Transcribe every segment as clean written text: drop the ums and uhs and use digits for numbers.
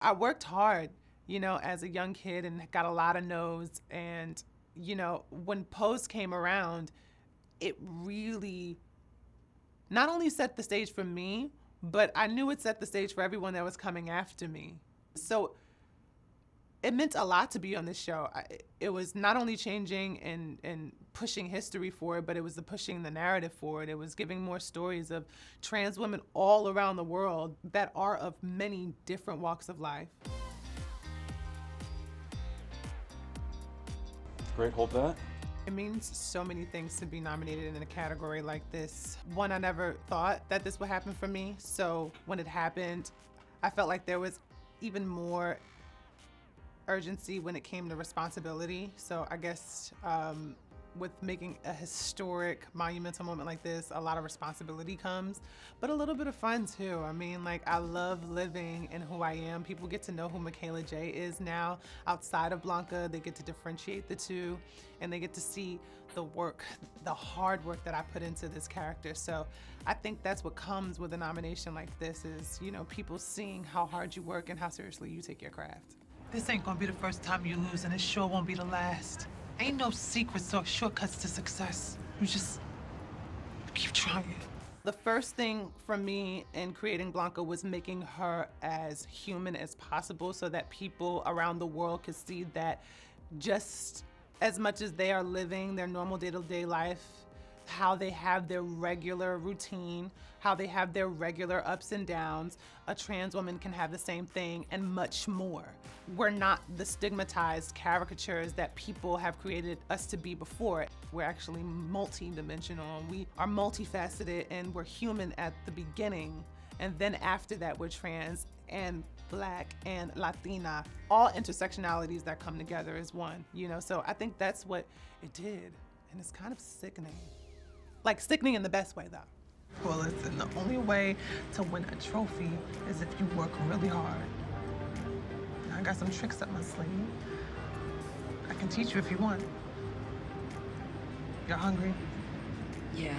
I worked hard, as a young kid and got a lot of no's. And, when Pose came around, it really not only set the stage for me, but I knew it set the stage for everyone that was coming after me. So it meant a lot to be on this show. It was not only changing and pushing history forward, but it was pushing the narrative forward. It was giving more stories of trans women all around the world that are of many different walks of life. Great, hold that. It means so many things to be nominated in a category like this. One, I never thought that this would happen for me. So when it happened, I felt like there was even more urgency when it came to responsibility. So I guess with making a historic, monumental moment like this, a lot of responsibility comes, but a little bit of fun too. I mean, like, I love living in who I am. People get to know who Michaela J is now outside of Blanca. They get to differentiate the two, and they get to see the work, the hard work that I put into this character. So I think that's what comes with a nomination like this is, people seeing how hard you work and how seriously you take your craft. This ain't gonna be the first time you lose, and it sure won't be the last. Ain't no secrets or shortcuts to success. You just keep trying. The first thing for me in creating Blanca was making her as human as possible so that people around the world could see that just as much as they are living their normal day-to-day life, how they have their regular routine, how they have their regular ups and downs, a trans woman can have the same thing and much more. We're not the stigmatized caricatures that people have created us to be before. We're actually multi-dimensional, and we are multifaceted, and we're human at the beginning. And then after that, we're trans and Black and Latina, all intersectionalities that come together as one, So I think that's what it did. And it's kind of sickening. Like, sickening in the best way, though. Well, listen, the only way to win a trophy is if you work really hard. I got some tricks up my sleeve. I can teach you if you want. You're hungry? Yeah.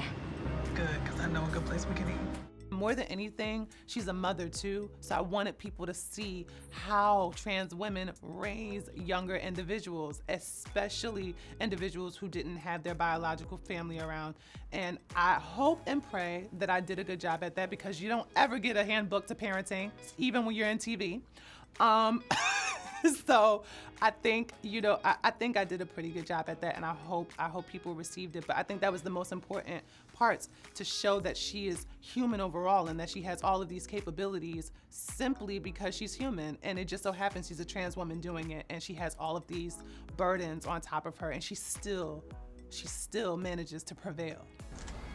Good, because I know a good place we can eat. More than anything, she's a mother too, so I wanted people to see how trans women raise younger individuals, especially individuals who didn't have their biological family around. And I hope and pray that I did a good job at that, because you don't ever get a handbook to parenting, even when you're in TV. So I think, I think I did a pretty good job at that, and I hope people received it. But I think that was the most important parts, to show that she is human overall and that she has all of these capabilities simply because she's human. And it just so happens she's a trans woman doing it, and she has all of these burdens on top of her, and she still manages to prevail.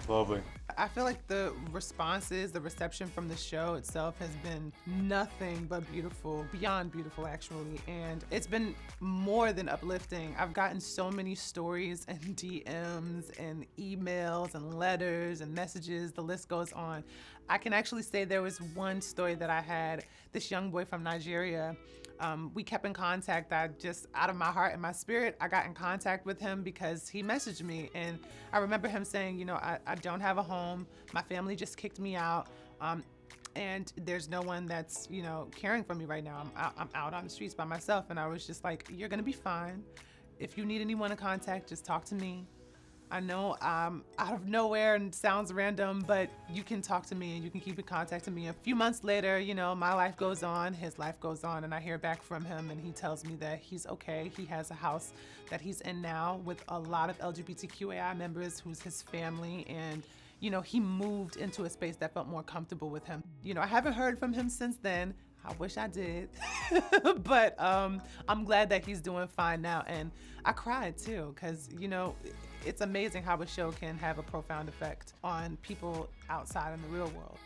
Lovely. I feel like the responses, the reception from the show itself has been nothing but beautiful, beyond beautiful actually, and it's been more than uplifting. I've gotten so many stories and DMs and emails and letters and messages, the list goes on. I can actually say there was one story that I had, this young boy from Nigeria. We kept in contact. I just, out of my heart and my spirit, I got in contact with him because he messaged me, and I remember him saying, I don't have a home. My family just kicked me out, and there's no one that's, caring for me right now. I'm out on the streets by myself, and I was just like, you're gonna be fine. If you need anyone to contact, just talk to me. I know I'm out of nowhere and sounds random, but you can talk to me and you can keep in contact with me. A few months later, my life goes on, his life goes on, and I hear back from him, and he tells me that he's okay. He has a house that he's in now with a lot of LGBTQAI members who's his family, and he moved into a space that felt more comfortable with him. I haven't heard from him since then. I wish I did, but I'm glad that he's doing fine now. And I cried too, because, it's amazing how a show can have a profound effect on people outside in the real world.